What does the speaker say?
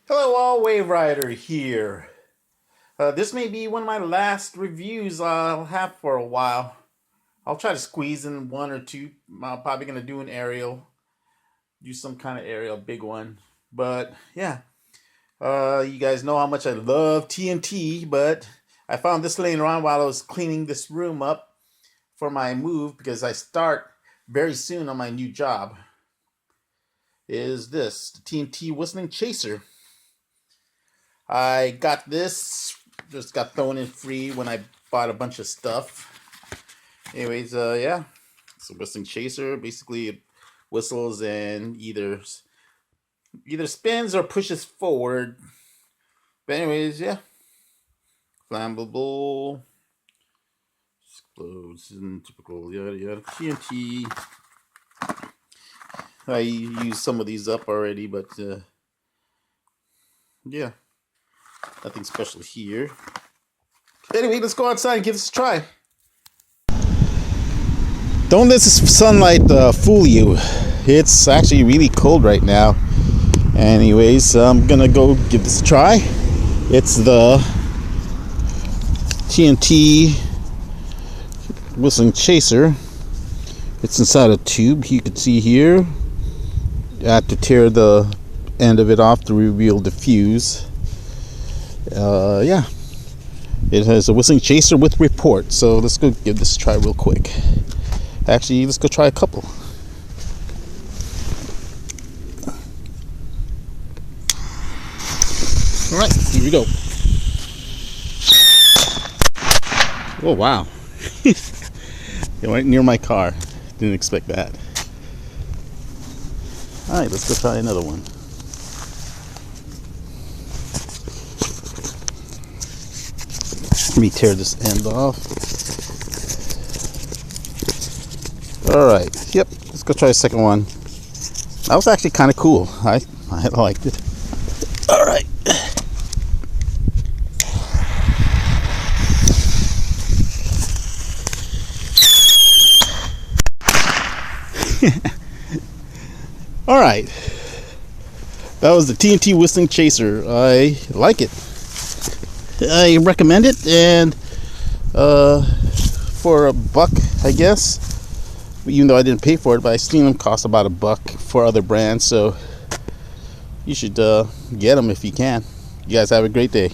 Hello all, Wave Rider here. This may be one of my last reviews I'll have for a while. I'll try to squeeze in one or two. I'm probably going to do an aerial, do some kind of aerial, big one. But yeah, you guys know how much I love TNT, but I found this laying around while I was cleaning this room up for my move because I start very soon on my new job. Is this the TNT Whistling Chaser? I got this, just got thrown in free when I bought a bunch of stuff. Anyways, yeah, it's a whistling chaser. Basically, it whistles and either spins or pushes forward. But anyways, yeah, flammable, explodes in typical yada yada TNT. I used some of these up already, but yeah. Nothing special here. Anyway, let's go outside and give this a try. Don't let this sunlight fool you. It's actually really cold right now. Anyways, I'm gonna go give this a try. It's the TNT Whistling Chaser. It's inside a tube. You can see here. I have to tear the end of it off to reveal the fuse. Yeah, it has a whistling chaser with report. So let's go give this a try real quick. Actually, let's go try a couple. All right, here we go. Oh wow! It went near my car. Didn't expect that. All right, let's go try another one. Let me tear this end off. Alright, yep, let's go try a second one. That was actually kind of cool. I liked it. Alright. Alright. That was the TNT Whistling Chaser. I like it. I recommend it, and for $1, I guess. Even though I didn't pay for it, but I seen them cost about $1 for other brands, so you should get them if you can. You guys have a great day.